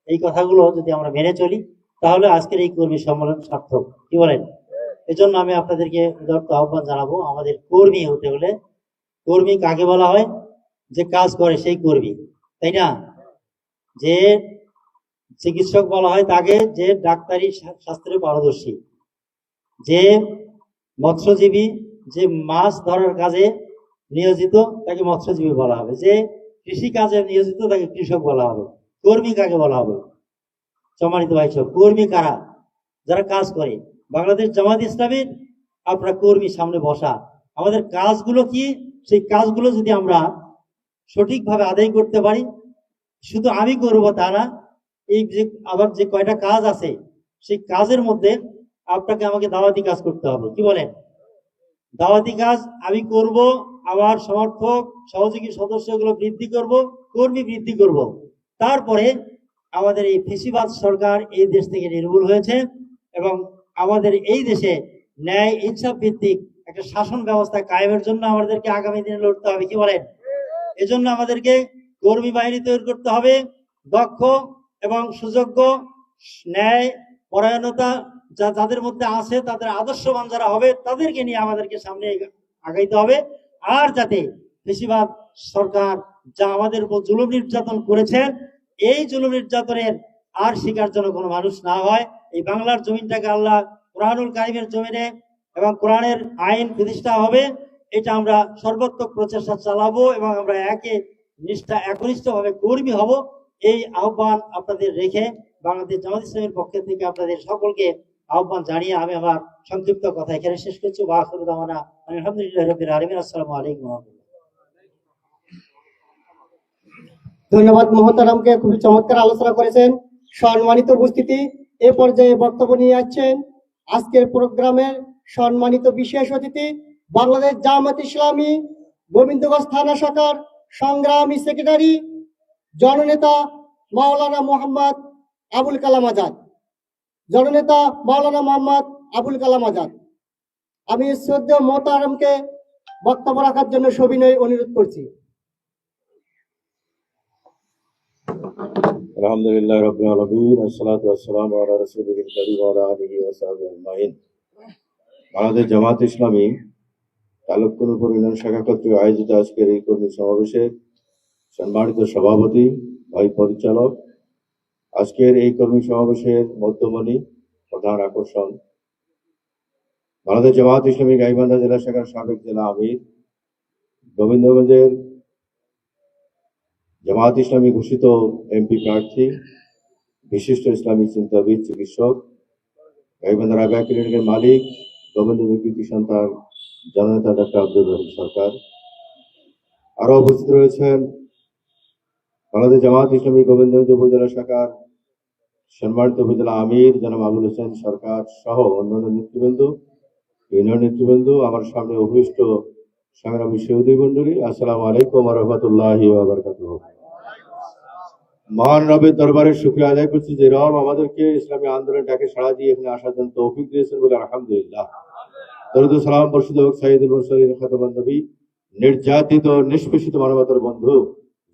এই কথাগুলো যদি আমরা মেনে চলি তাহলে আজকের এই কর্মী সম্মেলন সার্থক। কি বলেন? এজন্য আমি আপনাদেরকে আহ্বান জানাবো, আমাদের কর্মী হতে হলে, কর্মী কাকে বলা হয়? যে কাজ করে সেই কর্মী, তাই না? যে চিকিৎসক বলা হয় তাকে যে ডাক্তারি শাস্ত্রে পারদর্শী, যে মৎস্যজীবী, যে মাছ ধরার কাজে নিয়োজিত তাকে মৎস্যজীবী বলা হবে, যে কৃষি কাজে নিয়োজিত তাকে কৃষক বলা হবে। কর্মী কাকে বলা হবে? সম্মানিত ভাই সব, কর্মী কারা? যারা কাজ করে। বাংলাদেশ জামাত ইসলামের আপনার কর্মী সামনে বসা, আমাদের কাজগুলো কি, সেই কাজগুলো যদি আমরা সঠিকভাবে আদায় করতে পারি, শুধু আমি করব তা না, এই যে আবার যে কয়টা কাজ আছে সেই কাজের মধ্যে আপনাকে আমাকে দাওয়াতি কাজ করতে হবে। কি বলেন? দাওয়াতি কাজ আমি করব, আমার সমর্থক সহযোগী সদস্যগুলো বৃদ্ধি করব, কর্মী বৃদ্ধি করব। তারপরে আমাদের এই ফেসিবাদ সরকার এই দেশ থেকে নির্মূল হয়েছে এবং আমাদের এই দেশে ন্যায় ইনসাফ ভিত্তিক একটা শাসন ব্যবস্থা কায়েমের জন্য আমাদেরকে আগামী দিনে লড়তে হবে। কি বলেন? এজন্য আমাদেরকে কর্মী বাহিনী তৈরি করতে হবে, দক্ষ এবং সুযোগ্য, ন্যায় পরায়ণতা যাদের মধ্যে আছে, তাদের আদর্শবান যারা হবে তাদেরকে নিয়ে আমাদেরকে সামনে আগাইতে হবে। আর যাতে ফেসিবাদ সরকার যা আমাদের উপর জুলুম নির্যাতন করেছে, এই জুলুম নির্যাতনের আর শিকার যেন কোনো মানুষ না হয়। এই বাংলার জমিনটাকে আল্লাহ কোরআনুল কারিমের জমিনে এবং কোরআনের আইন প্রতিষ্ঠা হবে, এটা আমরা সর্বাত্মক প্রচেষ্টা চালাবো এবং আমরা একনিষ্ঠভাবে কর্মী হব। এই আহ্বান আপনাদের রেখে বাংলাদেশ জামাত ইসলামের পক্ষ থেকে আপনাদের সকলকে আহ্বান জানিয়ে আমি আমার সংক্ষিপ্ত কথা এখানে শেষ করছি। আলহামদুলিল্লাহ রাব্বিল আলামিন। আসসালামু আলাইকুম। ধন্যবাদ মোহতারামকে, খুবই চমৎকার আলোচনা করেছেন। সম্মানিত উপস্থিতি, এ পর্যায়ে বক্তব্য নিয়ে যাচ্ছেন আজকের প্রোগ্রামের সম্মানিত বিশেষ অতিথি, বাংলাদেশ জামাত ইসলামী গোবিন্দগঞ্জ থানা শাখার সংগ্রামী সেক্রেটারি জননেতা মাওলানা মোহাম্মদ আবুল কালাম আজাদ। জননেতা মাওলানা মোহাম্মদ আবুল কালাম আজাদ, আমি শ্রদ্ধেয় মোহতারামকে বক্তব্য রাখার জন্য সবিনয় অনুরোধ করছি। আলহামদুলিল্লাহ রাব্বিল আলামিন, আসসালাতু ওয়াসসালামু আলা রাসূলিল কারীম ওয়া আলা আলিহি ওয়া সাহবিহি আজমাইন। বাংলাদেশ জামাত ইসলামী তালুকপুর ইউনিয়ন শাখা কর্তৃক আয়োজিত আজকের এই কর্মী সমাবেশের সম্মানিত সভাপতি, ভাই পরিচালক, আজকের এই কর্মী সমাবেশের মধ্যমণি, প্রধান আকর্ষণ, বাংলাদেশ জামাত ইসলামী গাইবান্ধা জেলা শাখার সাবেক জেলা আমির, গোবিন্দগঞ্জের জামাত ইসলামী ঘোষিত এমপি প্রার্থী, বিশিষ্ট ইসলামী চিন্তাবিদ, চিকিৎসক, গাইবান্ধা রাবেয়া ক্লিনিকের মালিক, গোবিন্দগঞ্জের কৃতি সন্তান জননেতা ডক্টর আব্দুর রহিম সরকার। আরো উপস্থিত রয়েছেন বাংলাদেশ জামাত ইসলামী গোবিন্দগঞ্জ উপজেলা শাখার সম্মানিত উপজেলা আমির জনাব আবুল হোসেন সরকার সহ অন্যান্য নেতৃবৃন্দ, ইউনিয়ন নেতৃবৃন্দ, আমার সামনে অভিষ্ট সংগ্রামী সহোদরী মণ্ডলী, আসসালামু আলাইকুম ওয়া রাহমাতুল্লাহি ওয়া বারাকাতুহু। মহান রবের দরবারে শুকরিয়া আদায় করছি যে রব আমাদেরকে ইসলামী আন্দোলন ডাকে সাড়া দিয়ে এখানে আসার জন্য তৌফিক দিয়েছেন বলে আলহামদুলিল্লাহ। দরুদ ও সালাম বর্ষিত হোক সাইয়্যিদুল মুরসালিন খাতামুন নবী, নির্যাতিত নিষ্পেষিত মানবতার বন্ধু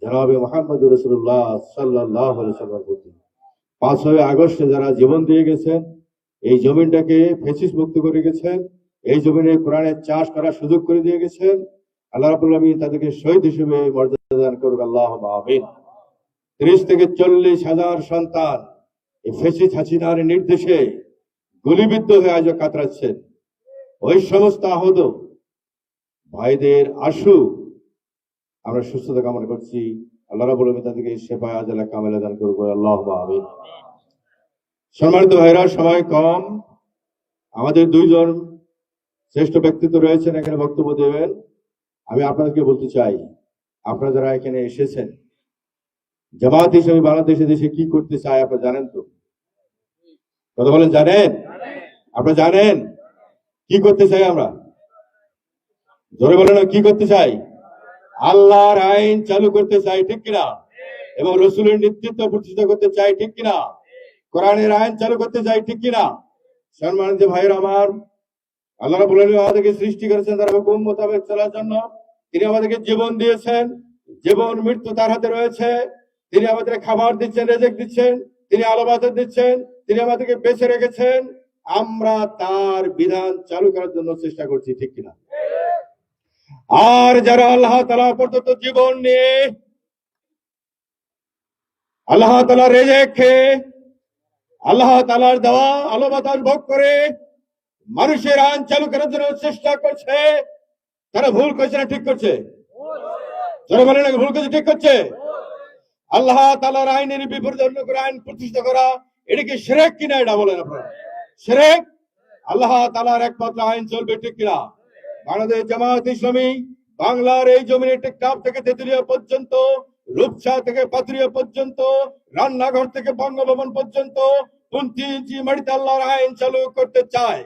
জনাবে মুহাম্মদুর রাসূলুল্লাহ সাল্লাল্লাহু আলাইহি ওয়াসাল্লাম প্রতি 5ই আগস্টে যারা জীবন দিয়ে গেছেন, এই জমিনটাকে ফ্যাসিস্ট মুক্ত করে গেছেন, এই জমিনে কোরআনের চাষ করার সুযোগ করে দিয়ে গেছেন, আল্লাহ রাব্বুল আলামিন তাদেরকে শহীদ হিসেবে মর্যাদা দান করুক, আল্লাহুম্মা আমিন। 30 থেকে 40 হাজার সন্তান এই ফ্যাসিস্ট হাসিনার নির্দেশে গুলিবিদ্ধ হয়ে আজও কাতরাচ্ছেন। ওই সমস্ত আহত ভাইদের আশু আমরা সুস্থতা কামনা করছি, আল্লাহ রাব্বুল আলামিন তাদেরকে শেফায়ে আজলা কামেলা দান করুক, আল্লাহুম্মা আমিন। সম্মানিত ভাইরা, সময় কম, আমাদের দুইজন শ্রেষ্ঠ ব্যক্তিত্ব রয়েছেন এখানে বক্তব্য দেবেন। আমি আপনাদেরকে বলতে চাই, আপনারা যারা এখানে এসেছেন, জামাত হিসেবে বাংলাদেশে দেশে কি করতে চায় আপনারা জানেন তো? কথা বলেন, জানেন? আপনারা জানেন কি করতে চাই? আমরা জোরে বলেন, কি করতে চাই? আল্লাহর আইন চালু করতে চাই, ঠিক কিনা? এবং রসুলের নেতৃত্ব প্রতিষ্ঠা করতে চাই, ঠিক কিনা? কোরআনের আইন চালু করতে চাই, ঠিক কিনা? সম্মানিত ভাইয়ের আমার, আল্লাহ রাব্বুল আলামিন আমাদেরকে সৃষ্টি করেছেন তার হুকুম মোতাবেক চলার জন্য। তিনি আমাদেরকে জীবন দিয়েছেন, জীবন মৃত্যু তার হাতে রয়েছে। তিনি আমাদের খাবার দিচ্ছেন, রেজেক দিচ্ছেন, তিনি আলো বাতাস দিচ্ছেন, তিনি আমাদেরকে বেঁচে রেখেছেন। আমরা তার বিধান চালু করার জন্য চেষ্টা করছি, ঠিক কিনা? আর যারা আল্লাহ তাআলা প্রদত্ত জীবন নিয়ে, আল্লাহ তাআলার রেজেক খেয়ে, আল্লাহ তাআলার দেওয়া আলো বাতাস ভোগ করে মানুষের আইন চালু করার জন্য চেষ্টা করছে, তারা ভুল করছে না ঠিক করছে? যারা বলে না ভুল করছে ঠিক করছে? আল্লাহ তাআলার আইনের বিপরীতে অন্য করে আইন প্রতিষ্ঠা করা, এটা কি শিরক কিনা? এটা বলেন আপনারা। শিরক। আল্লাহ তাআলার একমাত্র আইন চলবে, ঠিক কিনা? বাংলাদেশ জামাত ইসলামী বাংলার এই জমিনে টেকনাফ থেকে তেতুলিয়া পর্যন্ত, রূপসা থেকে পাথুরিয়া পর্যন্ত, রান্নাঘর থেকে বঙ্গভবন পর্যন্ত 29 ইঞ্চি মাটিতে আল্লাহর আইন চালু করতে চায়।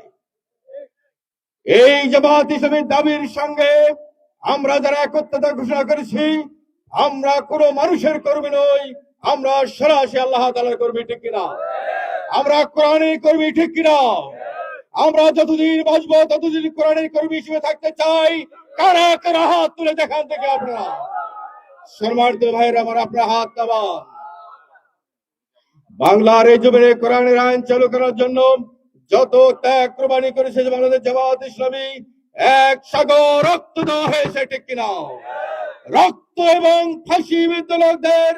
এই জামাত ইসলামীর দাবির সঙ্গে আমরা যারা একত্রতা ঘোষণা করেছি, আমরা কোনো মানুষের কর্মী নই, আমরা সরাসরি আল্লাহ তাআলার কর্মী, ঠিক কিনা? আমরা কোরআনের কর্মী, ঠিক কিনা? আমরা যতদিন বাঁচবো ততদিন কোরআনের কর্মী হিসেবে থাকতে চাই। কারা কারা হাত তুলে দেখান থেকে আপনারা। সম্মানিত ভাইরা আমার, আপনার হাত নামান। বাংলার এই জমিনে কোরআনের আইন চালু করার জন্য যত ত্যাগ কোরবানি করেছে বাংলাদেশ জামাত ইসলামী, এক সাগর রক্ত দেওয়া হয়েছে, ঠিক কিনা? রক্ত এবং ফাঁসিবিদ্ধ লোকদের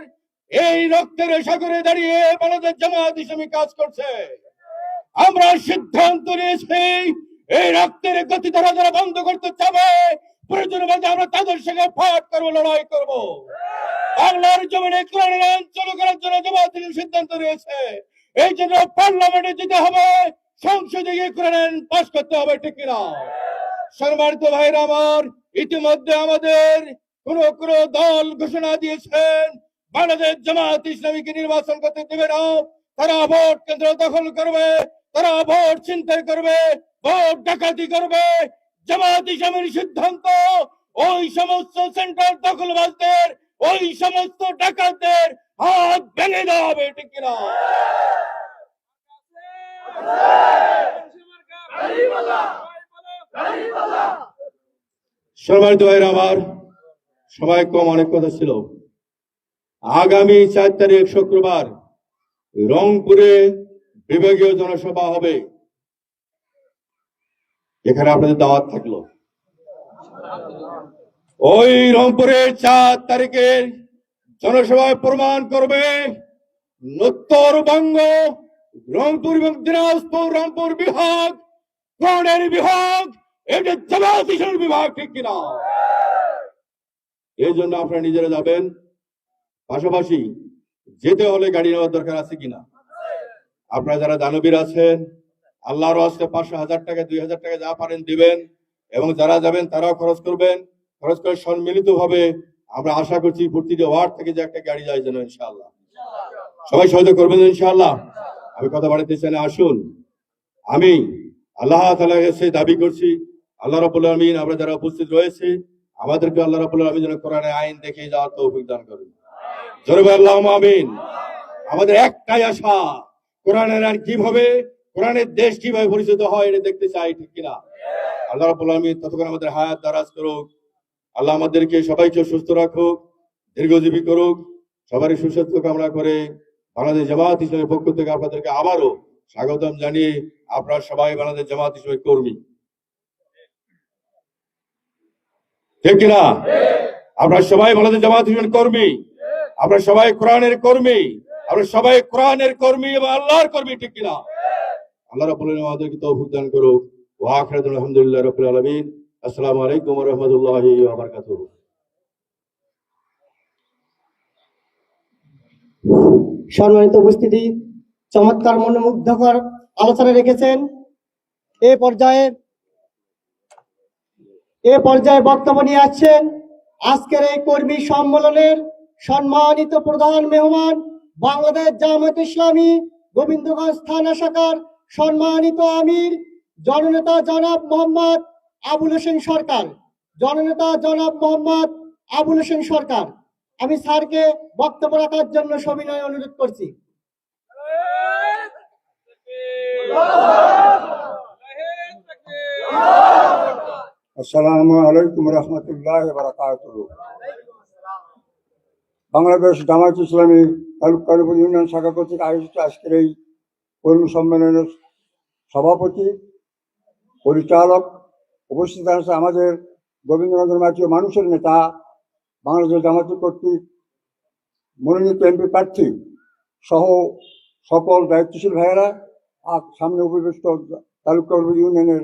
এই রক্তের সাগরে দাঁড়িয়ে বাংলাদেশ জামাত ইসলামী কাজ করছে। আমরা সিদ্ধান্ত নিয়েছি, এই রক্তের গতি ধারা যারা বন্ধ করতে চাবে, প্রয়োজন মধ্যে আমরা তাদের সঙ্গে ফাইট করবো, লড়াই করবো। বাংলার জমিনে কোরআনের আইন চালু করার জন্য জামাত ইসলামী সিদ্ধান্ত নিয়েছে। এই জন্য পার্লামেন্টে যেতে হবে, সংসদে গিয়ে কোরআন আইন পাস করতে হবে, ঠিক কিনা? সম্মানিত ভাইরা আমার, ইতিমধ্যে আমাদের কোন কোন দল ঘোষণা দিয়েছেন বাংলাদেশ জামাত ইসলামীকে নির্বাচন করতে দেবে না, তারা ভোট কেন্দ্র দখল করবে, তারা ভোট ছিনতাই করবে, ভোট ডাকাতি করবে। জামাত ইসলামীর সিদ্ধান্ত, ওই সমস্ত সেন্টার দখলবাজদের, ওই সমস্ত ডাকাতদের হাত ভেঙে দেওয়া হবে, ঠিক কিনা? সম্মানিত ভাইরা আমার, সময় কম, অনেক কথা ছিল। আগামী 4 তারিখ শুক্রবার রংপুরে বিভাগীয় জনসভা হবে। এখানে আপনাদের দাওয়াত থাকলো। ওই রংপুরের 4 তারিখের জনসভায় প্রমাণ করবে উত্তরবঙ্গ, রংপুর এবং দিনাজপুর, রংপুর বিভাগ কোরআনের বিভাগ, এটা জামাত ইসলামীর বিভাগ, ঠিক কিনা? এই জন্য আপনারা নিজেরা যাবেন। পাশাপাশি যেতে হলে গাড়ি নেওয়ার দরকার আছে কিনা? আপনারা যারা দানবীর আছেন, আল্লাহর ওয়াস্তে 500,000 টাকা 2,000 টাকা যা পারেন দিবেন, এবং যারা যাবেন তারাও খরচ করবেন। খরচ করে সম্মিলিত ভাবে আমরা আশা করছি প্রতিটি ওয়ার্ড থেকে যে একটা গাড়ি যায় যেন, ইনশাআল্লাহ সবাই সহযোগ করবেন ইনশাআল্লাহ। আমি কথা বাড়াতে চাই না, আসুন। আমি আল্লাহ তাআলার কাছে দাবি করছি, আল্লাহ রাব্বুল আলামিন আমরা যারা উপস্থিত রয়েছে, আমাদেরকে আল্লাহ রাব্বুল আলামিন যেন কোরআনের আইন দেখে যাওয়ার তৌফিক দান করেন। জোরে বলেন আল্লাহুম্মা আমিন। আমাদের একটাই আশা, কোরআনের আইন কিভাবে, কোরআনের দেশ কিভাবে পরিচিত হয় এটা দেখতে চাই, ঠিক কিনা? আল্লাহ রাব্বুল আলামিন ততক্ষণ আমাদের হায়াত দারাজ করুক। আল্লাহ আমাদেরকে সবাইকে সুস্থ রাখুক, দীর্ঘজীবী করুক। সবারই সুস্বাস্থ্য কামনা করে বাংলাদেশ জামাত ইসলামের পক্ষ থেকে আপনাদেরকে আবারও স্বাগতম জানিয়ে, আপনারা সবাই বাংলাদেশ জামাত ইসলামের কর্মী, ঠিক কিনা? আপনারা সবাই বাংলাদেশ জামাত ইসলামের কর্মী, আপনারা সবাই কোরআনের কর্মী, আমরা সবাই কোরআনের কর্মী এবং আল্লাহর কর্মী, ঠিক কিনা? আল্লাহ রাব্বুল আলামিন আমাদেরকে তৌফিক দান করুক। ওয়া আখিরু আলহামদুলিল্লাহি রাব্বিল আলামিন। আসসালামু আলাইকুম ওয়া রাহমাতুল্লাহি ওয়া বারাকাতুহু। সম্মানিত উপস্থিতি, চমৎকার মনোমুগ্ধকর আলোচনা রেখেছেন। এ পর্যায়ে বক্তব্য নিয়ে আসছেন আজকের এই কর্মী সম্মেলনের সম্মানিত প্রধান মেহমান, বাংলাদেশ জামাত ইসলামী গোবিন্দগঞ্জ থানা শাখার সম্মানিত আমির জননেতা জনাব মোহাম্মদ আবুল হোসেন সরকার। আমি স্যারকে বক্তব্য রাখার জন্য সবিনয় অনুরোধ করছি। আসসালামু আলাইকুম রহমতুল্লাহ বারাকাতুহু। বাংলাদেশ জামায়াত ইসলামী তালুকদারপুর ইউনিয়ন শাখা কর্তৃক আয়োজিত আজকের এই কর্মী সম্মেলনের সভাপতি, পরিচালক, উপস্থিত আছে আমাদের গোবিন্দগঞ্জের মাটির মানুষের নেতা, বাংলাদেশ জামায়াত কর্তৃক মনোনীত এমপি প্রার্থী সহ সকল দায়িত্বশীল ভাইয়েরা, আর সামনে উপবিষ্ট তালুকদারপুর ইউনিয়নের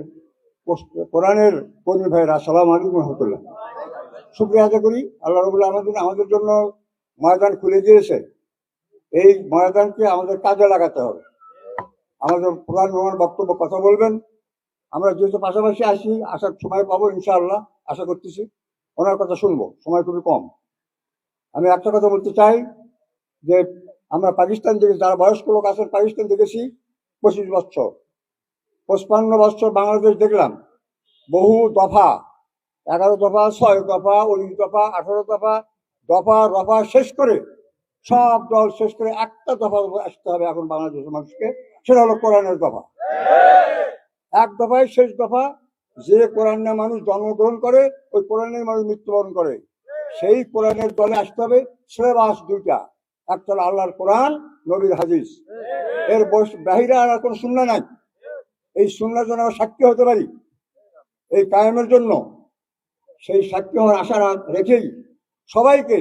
কোরআনের কর্মী ভাইয়েরা, আসসালামু আলাইকুম রহমতুল্লাহ। শুকরিয়া আদায় করি আল্লাহ রাব্বুল আলামিন আমাদের জন্য ময়দান খুলে দিয়েছে। এই ময়দানকে আমাদের কাজে লাগাতে হবে। আমাদের প্রধান মেহমান বক্তব্য কথা বলবেন, আমরা যেহেতু পাশাপাশি আসার সময় পাবো ইনশাআল্লাহ, আশা করতেছি ওনার কথা শুনবো, সময় খুবই কম। আমি একটা কথা বলতে চাই যে আমরা পাকিস্তান থেকে যারা বয়স্ক লোক আছেন, পাকিস্তান দেখেছি 25 বছর, 55 বছর বাংলাদেশ দেখলাম, বহু দফা, 11 দফা, 6 দফা, 19 দফা, 18 দফা, দফা রফা শেষ করে সব দল শেষ করে একটা দফা আসতে হবে এখন বাংলাদেশের মানুষকে, সেটা হলো কোরআনের দফা। এক দফায় শেষ দফা, যে কোরআনের মানুষ জন্মগ্রহণ করে ওই কোরআনের মানুষ মৃত্যুবরণ করে, সেই কোরআনের দলে আসতে হবে। সিলেবাস দুইটা, একটা হলো আল্লাহর কোরআন, নবীর হাদিস, এর বাহিরে আর কোনো সুন্নাহ নাই। এই সুন্নাহর জন্য আমরা সাক্ষী হতে পারি এই কায়েমের জন্য, সেই সাক্ষী হওয়ার আশা রেখেই সবাইকে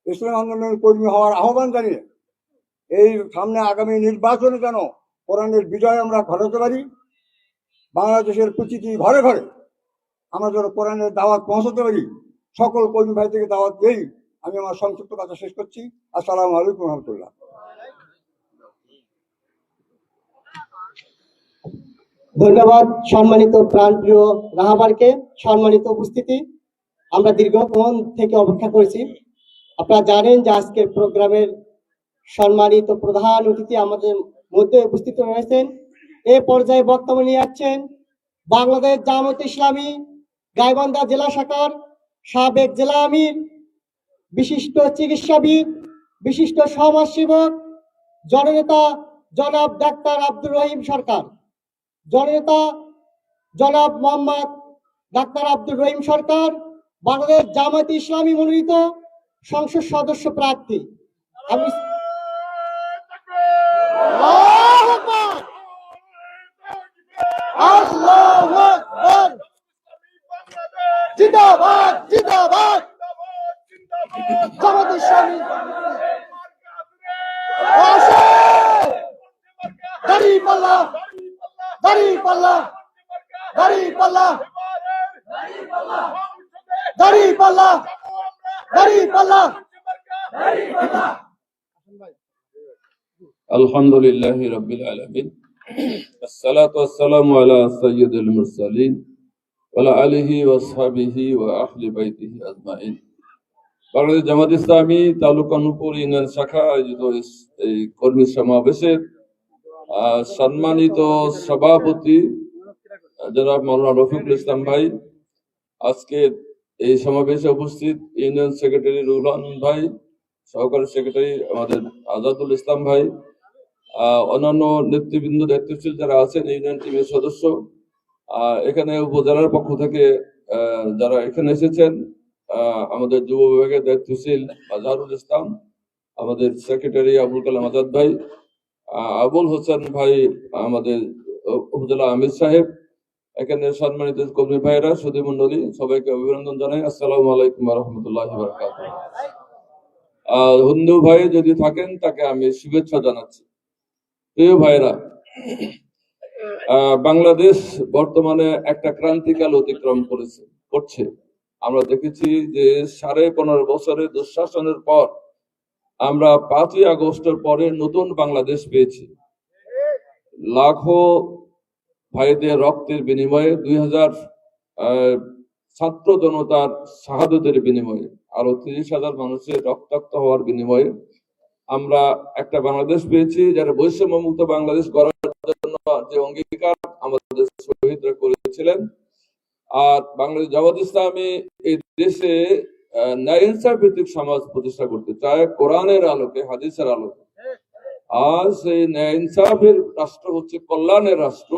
ইসলাম আন্দোলনের কর্মী হওয়ার আহ্বান জানিয়ে এই সামনে আগামী নির্বাচনে যেন কোরআনের বিজয় আমরা ঘটাতে পারি। বাংলাদেশের প্রতিটি ঘরে ঘরে আমরা যেন কোরআনের দাওয়াত পৌঁছাতে পারি, সকল কর্মী ভাই থেকে দাওয়াত দিই। আমি আমার সংক্ষিপ্ত কথা শেষ করছি। আসসালামু আলাইকুম রহমতুল্লাহ। ধন্যবাদ সম্মানিত প্রাণপ্রিয় রাহাবারকে। সম্মানিত উপস্থিতি, আমরা দীর্ঘক্ষণ থেকে অপেক্ষা করেছি। আপনারা জানেন যে আজকের প্রোগ্রামের সম্মানিত প্রধান অতিথি আমাদের মধ্যে উপস্থিত রয়েছেন। এ পর্যায়ে বক্তব্য নিয়ে যাচ্ছেন বাংলাদেশ জামায়াত ইসলামী গাইবান্ধা জেলা শাখার সাবেক জেলা আমির, বিশিষ্ট চিকিৎসাবিদ, বিশিষ্ট সমাজসেবক, জননেতা জনাব ডাক্তার আব্দুর রহিম সরকার, জননেতা জনাব মোহাম্মদ ডাক্তার আব্দুর রহিম সরকার, বাংলাদেশ জামায়াত ইসলামী মনোনীত সংসদ সদস্য প্রার্থী। আমি আল্লাহু আকবার, জিন্দাবাদ জিন্দাবাদ, জামায়াত ইসলামী দাঁড়িয়ে পাল্লা, দাঁড়িয়ে পাল্লা, দাঁড়িয়ে পাল্লা, দাঁড়িয়ে পাল্লা, দাঁড়িয়ে পাল্লা। আলহামদুলিল্লাহি রাব্বিল আলামিন, আসসালাতু ওয়াসসালামু আলা সাইয়্যিদিল মুরসালিন ওয়া আলা আলিহি ওয়া আসহাবিহি ওয়া আহলি বাইতিহি আজমাইন। বাংলাদেশ জামায়াত ইসলামী তালুকানুপুর ইউনিয়ন শাখা আয়োজিত এই কর্মী সমাবেশের সম্মানিত সভাপতি জনাব মাওলানা রফিকুল ইসলাম ভাই, আজকে এই সমাবেশে উপস্থিত ইউনিয়ন সেক্রেটারি রুহুল ভাই, সহকারী সেক্রেটারি আমাদের আজাদুল ইসলাম ভাই, অন্যান্য নেতৃবৃন্দ, দায়িত্বশীল যারা আছেন, ইউনিয়ন টিমের সদস্য, এখানে উপজেলার পক্ষ থেকে যারা এখানে এসেছেন, আমাদের যুব বিভাগের দায়িত্বশীল আজহারুল ইসলাম, আমাদের সেক্রেটারি আবুল কালাম আজাদ ভাই, আবুল হোসেন ভাই, আমাদের উপজেলা আমির সাহেব, এখানে সম্মানিত কর্মী ভাইরা, সুধী মন্ডলী, সবাইকে অভিনন্দন জানাই। আসসালামু আলাইকুম ওয়া রাহমাতুল্লাহি ওয়া বারাকাতুহু। হিন্দু ভাই যদি থাকেন তাকে আমি শুভেচ্ছা জানাচ্ছি। প্রিয় ভাইরা, বাংলাদেশ বর্তমানে একটা ক্রান্তিকাল অতিক্রম করছে। আমরা দেখেছি যে 15.5 বছরের দুঃশাসনের পর আমরা 5ই আগস্টের পরে নতুন বাংলাদেশ পেয়েছি। লাখো ভাইদের রক্তের বিনিময়ে, 2000 ছাত্র জনতার শাহাদতের বিনিময়ে, আরো 30,000 মানুষের রক্তাক্ত হওয়ার বিনিময়ে আমরা একটা বাংলাদেশ পেয়েছি, যারা বৈষম্যমুক্ত বাংলাদেশ গড়ার জন্য যে অঙ্গীকার আমাদের শহীদরা করেছিলেন। আর বাংলাদেশ জামায়াত ইসলামী এই দেশে ন্যায় ইনসাফ ভিত্তিক সমাজ প্রতিষ্ঠা করতে চায়, কোরআনের আলোকে, হাদিসের আলোকে। আর সেই ন্যায় ইনসাফের রাষ্ট্র হচ্ছে কল্যাণের রাষ্ট্র।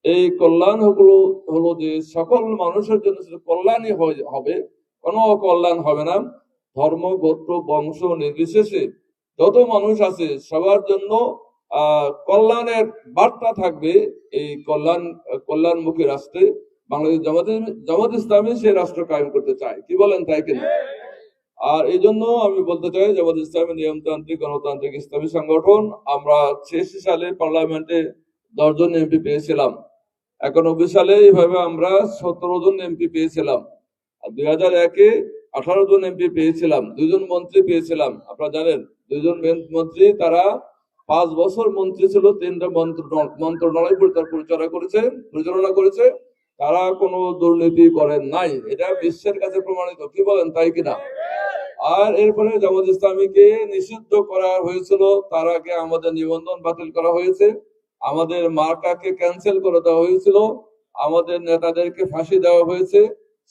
এই কল্যাণ হলো যে সকল মানুষের জন্য শুধু কল্যাণই হবে, কোনো অকল্যাণ হবে না। ধর্ম, গোত্র, বংশ নির্বিশেষে যত মানুষ আছে সবার জন্য কল্যাণের বার্তা থাকবে। এই কল্যাণমুখী রাষ্ট্রে বাংলাদেশ জামাত ইসলামী সে রাষ্ট্র কায়েম করতে চায়, কি বলেন তাই কিনা? আর এই জন্য আমি বলতে চাই, জামাত ইসলামী নিয়মতান্ত্রিক গণতান্ত্রিক ইসলামী সংগঠন। আমরা 86 সালে পার্লামেন্টে 10 জন এমপি পেয়েছিলাম। 91 সালে এইভাবে আমরা 17 জন এমপি পেয়েছিলাম। আর 2001-এ 18 জন এমপি পেয়েছিলাম, 2 জন মন্ত্রী পেয়েছিলাম। আপনারা জানেন 2 জন মন্ত্রী, তারা 5 বছর মন্ত্রী ছিল, 3টা মন্ত্রণালয় পরিচালনা করেছে। তারা কোনো দুর্নীতি করেন নাই, এটা বিশ্বের কাছে প্রমাণিত, কি বলেন তাই কিনা? আর এরপরে জামাত ইসলামীকে নিষিদ্ধ করা হয়েছিল, তার আগে আমাদের নিবন্ধন বাতিল করা হয়েছে, আমাদের মার্কাকে ক্যান্সেল করে দেওয়া হয়েছিল, আমাদের নেতাদেরকে ফাঁসি দেওয়া হয়েছে।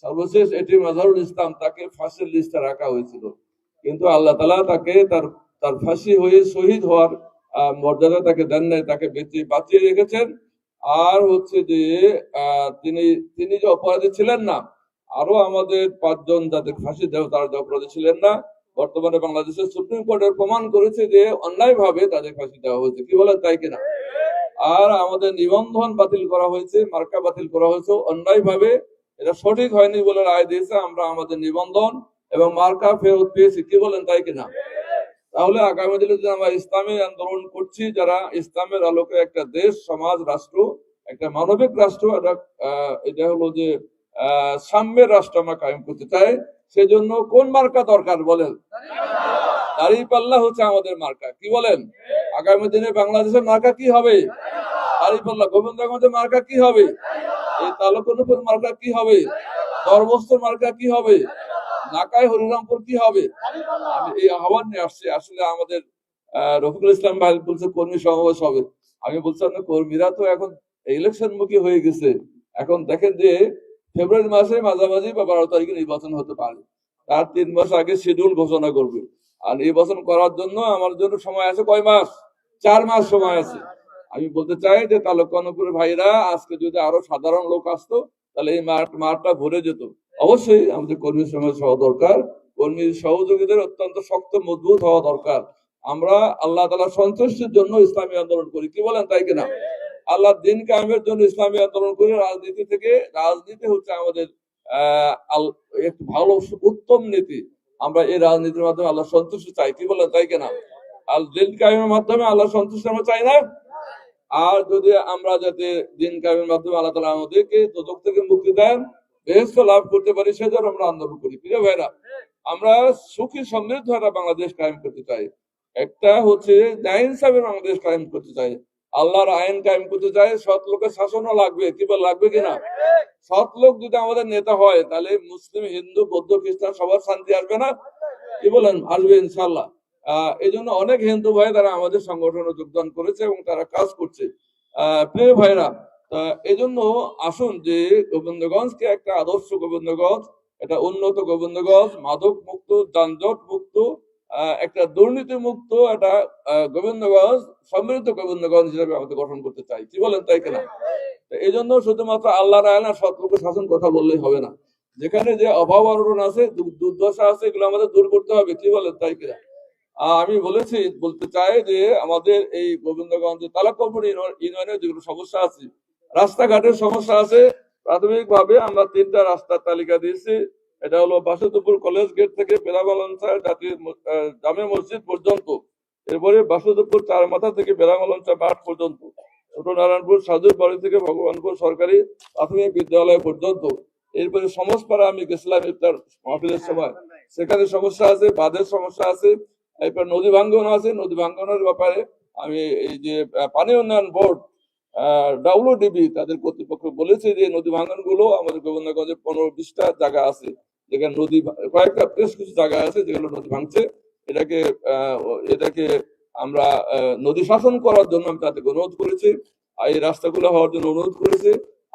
সর্বশেষ এটি মাজহারুল ইসলাম, তাকে ফাঁসির লিস্টে রাখা হয়েছিল, কিন্তু আল্লাহ তাআলা তাকে তার ফাঁসি হয়ে শহীদ হওয়ার মর্যাদা তাকে দেন নাই, তাকে বাঁচিয়ে রেখেছেন। আর হচ্ছে যে তিনি যে অপরাধী ছিলেন না, আরো আমাদের 5 জন যাদের ফাঁসি দেওয়া, তারা যে অপরাধী ছিলেন না, বর্তমানে বাংলাদেশের সুপ্রিম কোর্টের প্রমাণ করেছে যে অন্যায়ভাবে তাদের ফাঁসি দেওয়া হয়েছে, কি বলেন তাই কিনা? আর আমাদের নিবন্ধন বাতিল করা হয়েছে, মার্কা বাতিল করা হয়েছে অন্যায়ভাবে, এটা সঠিক হয়নি বলে রায় দিয়েছে। আমরা আমাদের নিবন্ধন এবং মার্কা ফেরত পেয়েছি, কি বলেন তাই কিনা? তাহলে আগামী দিনে যে আমরা ইসলামী আন্দোলন করছি, যারা ইসলামের আলোকে একটা দেশ, সমাজ, রাষ্ট্র, একটা মানবিক রাষ্ট্র, এটা হলো যে সাম্যের রাষ্ট্র আমরা কায়েম করতে চাই, সেজন্য কোন মার্কা দরকার বলেন? দাঁড়িপাল্লা হচ্ছে আমাদের মার্কা, কি বলেন? আগামী দিনে বাংলাদেশের মার্কা কি হবে? দাঁড়িপাল্লা। গোবিন্দগঞ্জের মার্কা কি হবে? এই তালুকনপুর মার্কা কি হবে? দরবস্তর মার্কা কি হবে? ঢাকায় হরিরামপুর কি হবে? আমি এই আহ্বান নিয়ে আসছি। আসলে আমাদের রফিকুল ইসলাম ভাই বলছে কর্মী সমাবেশ হবে, আমি বলছিলাম না, কর্মীরা তো এখন ইলেকশন মুখী হয়ে গেছে। এখন দেখেন যে ফেব্রুয়ারি মাসে মাঝামাঝি বা 12 তারিখে নির্বাচন হতে পারে, তার 3 মাস আগে শিডিউল ঘোষণা করবে। আর নির্বাচন করার জন্য আমার জন্য সময় আছে কয় মাস? 4 মাস সময় আছে। আমি বলতে চাই যে তালুকনপুরের ভাইরা আজকে যদি আরো সাধারণ লোক আসতো, তাহলে এই মাঠটা ভরে যেত। অবশ্যই আমাদের কর্মী সমাজ হওয়া দরকার, কর্মী সহযোগীদের অত্যন্ত শক্ত মজবুত হওয়া দরকার। আমরা আল্লাহ তাআলার সন্তুষ্টির জন্য ইসলামী আন্দোলন করি, কি বলেন তাই কিনা? আল্লাহর দিন কায়েমের জন্য ইসলামী আন্দোলন করি। রাজনীতি হচ্ছে আমাদের একটু ভালো উত্তম নীতি। আমরা এই রাজনীতির মাধ্যমে আল্লাহ সন্তুষ্টি চাই, কি বলেন তাই কিনা? আর দিন কায়েমের মাধ্যমে আল্লাহ সন্তুষ্টি আমরা চাই না। আর যদি আমরা যাতে দিন কায়েমের মাধ্যমে আল্লাহ তাআলা আমাদেরকে দোজখ থেকে মুক্তি দেন, বেহেশত লাভ করতে পারি, সেজন্য আমরা আন্দোলন করি। প্রিয় ভাইরা, আমরা সুখী সমৃদ্ধ একটা বাংলাদেশ কায়েম করতে চাই। একটা হচ্ছে ন্যায় ইনসাফের বাংলাদেশ কায়েম করতে চাই, আল্লাহর আইন কায়েম করতে চাই। সৎ লোকের শাসনও লাগবে, কি বল, লাগবে কিনা? সৎ লোক যদি আমাদের নেতা হয়, তাহলে মুসলিম, হিন্দু, বৌদ্ধ, খ্রিস্টান সবার শান্তি আসবে না? কি বলেন? আসবে ইনশাল্লাহ। এই জন্য অনেক হিন্দু ভাই তারা আমাদের সংগঠনে যোগদান করেছে এবং তারা কাজ করছে। প্রিয় ভাইরা, এই জন্য আসুন যে গোবিন্দগঞ্জকে একটা আদর্শ গোবিন্দগঞ্জ, একটা উন্নত গোবিন্দগঞ্জ, মাদক মুক্ত, যানজট মুক্ত, একটা দুর্নীতি মুক্ত একটা গোবিন্দগঞ্জ, সমৃদ্ধ গোবিন্দগঞ্জ হিসেবে আমাদের গঠন করতে চাই, কি বলেন তাই কিনা? এই জন্য শুধুমাত্র আল্লাহর আইন আর সৎ লোকের শাসন কথা বললেই হবে না। যেখানে যে অভাব অনটন আছে, দুর্দশা আছে, এগুলো আমাদের দূর করতে হবে, কি বলেন তাই কিনা? আমি বলতে চাই যে আমাদের এই গোবিন্দগঞ্জ তালাকপুর ইউনিয়নের যেগুলো সমস্যা আছে, রাস্তাঘাটের সমস্যা আছে, প্রাথমিকভাবে আমরা 3টা রাস্তার তালিকা দিয়েছি। এটা হলো বাসুদেবপুর কলেজ গেট থেকে বেলামালঞ্চা জামে মসজিদ পর্যন্ত, এরপরে বাসুদেবপুর 4 মাথা থেকে বেলামালঞ্চা মাঠ পর্যন্ত, ছোট নারায়ণপুর সাজুর বাড়ি থেকে ভগবানপুর সরকারি প্রাথমিক বিদ্যালয় পর্যন্ত, এরপরে সমসপাড়া আমি গেছিলাম ইফতার মাহফিলের সময়, সেখানে সমস্যা আছে, বাঁধের সমস্যা আছে, এরপর নদী ভাঙ্গন আছে। নদী ভাঙ্গনের ব্যাপারে আমি এই যে পানি উন্নয়ন বোর্ড WDB তাদের কর্তৃপক্ষ বলেছে যে নদী ভাঙ্গন গুলো আমাদের গোবিন্দগঞ্জে 15-20টা জায়গা আছে যেখানে নদী, কয়েকটা বেশ কিছু জায়গা আছে যেগুলো নদী ভাঙছে। এটাকে আমরা নদী শাসন করার জন্য আমি তাদেরকে অনুরোধ করেছি, আর এই রাস্তাগুলো হওয়ার জন্য অনুরোধ করেছি।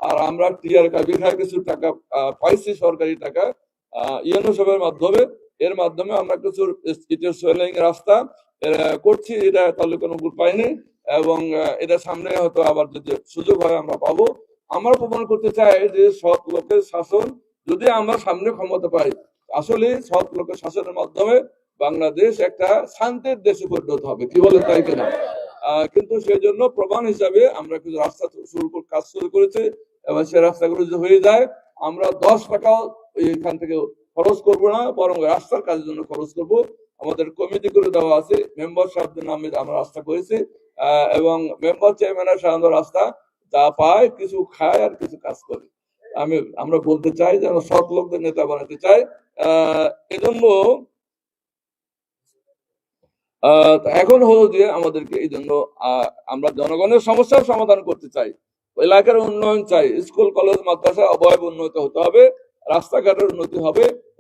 আর আমরা কিছু টাকা পাইছি, সরকারি টাকা ইউনো সবের মাধ্যমে। এর মাধ্যমে আমরা কিছু ইটের সোয়েলিং রাস্তা করছি, এটা তাহলে কোনো ভুল পাইনি, এবং এটা সামনে হয়তো আবার যদি সুযোগ হয় আমরা পাবো। আমরা প্রমাণ করতে চাই যে সৎ লোকের শাসন যদি আমরা সামনে ক্ষমতা পাই, আসলে সৎ লোকের শাসনের মাধ্যমে বাংলাদেশ একটা শান্তির দেশে পরিণত হবে, কি বলে তাই কিনা? কিন্তু সেই জন্য প্রমাণ হিসাবে আমরা কিছু রাস্তা কাজ শুরু করেছি, এবং সেই রাস্তাগুলো যদি হয়ে যায় আমরা 10 টাকাও এখান থেকে খরচ করব না, বরং রাস্তার কাজের জন্য খরচ করব। আমাদের কমিটি করে দেওয়া আছে, মেম্বার সাহেবদের নামে আমরা রাস্তা করেছি, এবং মেম্বার চেয়ারম্যানের সাধারণত রাস্তা যা পায় কিছু খায় আর কিছু কাজ করে। আমরা বলতে চাই যেন সৎ লোকদের নেতা বানাতে চাই। এজন্য এখন হলো যে আমাদেরকে এই জন্য আমরা জনগণের সমস্যার সমাধান করতে চাই, এলাকার উন্নয়ন চাই, স্কুল কলেজ মাদ্রাসা অবয়ব উন্নত হতে হবে, রাস্তাঘাটের উন্নতি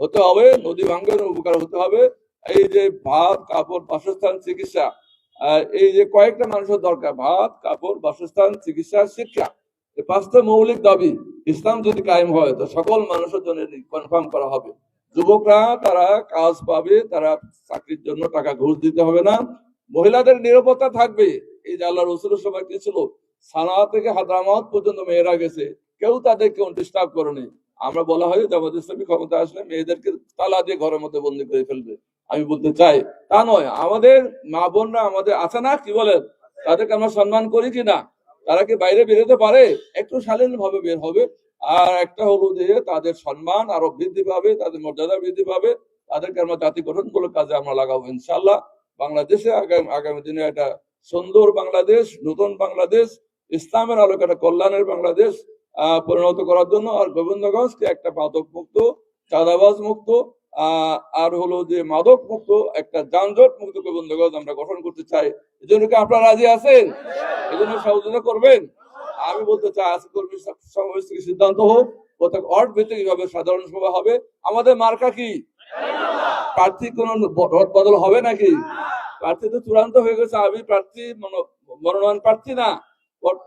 হতে হবে, নদী ভাঙ্গনের উপকার হতে হবে। এই যে ভাত কাপড় বাসস্থান চিকিৎসা, এই যে কয়েকটা মানুষের দরকার, ভাত কাপড় বাসস্থান চিকিৎসা শিক্ষা, এই 5টা মৌলিক দাবি ইসলাম যদি কায়েম হয় তো সকল মানুষের জন্য কনফার্ম করা হবে। যুবকরা তারা কাজ পাবে, তারা চাকরির জন্য টাকা ঘুষ দিতে হবে না, মহিলাদের নিরাপত্তা থাকবে। এই যে আল্লাহ রসুলের সময় কি ছিল, সানা থেকে হাদরামাত পর্যন্ত মেয়েরা গেছে, কেউ তাদেরকে ডিস্টার্ব করেনি। আমরা বলা হয় জামাত ইসলামী ক্ষমতা আসলে মেয়েদেরকে তালা দিয়ে ঘরের মধ্যে বন্দি করে ফেলবে। আমি বলতে চাই তা নয়, আমাদের মা বোনরা আমাদের আছে না, কি বলেন, তাদেরকে আমরা সম্মান করি কিনা? তারা কি বাইরে বেরোতে পারে? একটু শালীন ভাবে বের হবে। আর একটা হলো যে তাদের সম্মান আরো বৃদ্ধি পাবে, তাদের মর্যাদা বৃদ্ধি পাবে, তাদেরকে আমরা জাতি গঠনমূলক কাজে আমরা লাগাবো ইনশাআল্লাহ। বাংলাদেশে আগামী দিনে একটা সুন্দর বাংলাদেশ, নতুন বাংলাদেশ, ইসলামের আলোকে একটা কল্যাণের বাংলাদেশ পরিণত করার জন্য, আর গোবিন্দগঞ্জকে একটা মাদক মুক্ত, চাঁদাবাজ মুক্ত, আর হলো যে মাদক মুক্ত, একটা যানজট মুক্ত গোবিন্দগঞ্জ আমরা গঠন করতে চাই। এই জন্য কি আপনারা রাজি আছেন? এই জন্য সহযোগিতা করবেন। আমি বলতে চাই আজকে কর্মী সমাবেশ থেকে সিদ্ধান্ত হোক, প্রত্যেক ওয়ার্ড ভিত্তিক ভাবে সাধারণ সভা হবে। আমাদের মার্কা কি? প্রার্থী কোন বদল হবে নাকি? প্রার্থী তো চূড়ান্ত হয়ে গেছে, আমি প্রার্থী মনোনয়ন প্রার্থী না,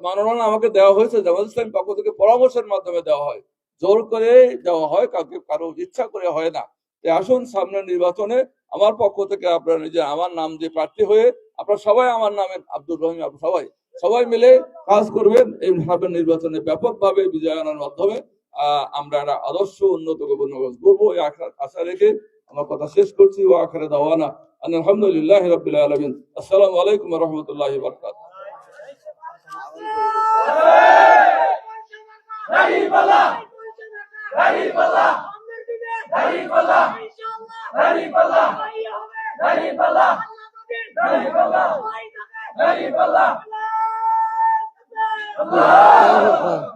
মনোনয়ন আমাকে দেওয়া হয়েছে জামাত ইসলামী পক্ষ থেকে, পরামর্শের মাধ্যমে দেওয়া হয়, জোর করে দেওয়া হয়, কাউকে কারো ইচ্ছা করে হয় না। আসুন সামনের নির্বাচনে আমার পক্ষ থেকে আপনারা নিজে আমার নাম যে প্রার্থী হয়ে আপনারা সবাই আমার নামে আব্দুর রহিম, সবাই মিলে কাজ করবেন। এই নির্বাচনে ব্যাপকভাবে বিজয় আনার মাধ্যমে আমরা একটা আদর্শ উন্নত গোবিন্দগঞ্জ করবো, এই আশা রেখে আমার কথা শেষ করছি। ও আখিরে দাওয়ানা আলহামদুলিল্লাহি রাব্বিল আলামিন। আসসালামু আলাইকুম ওয়া রাহমাতুল্লাহি ওয়া বারাকাতুহু। Allah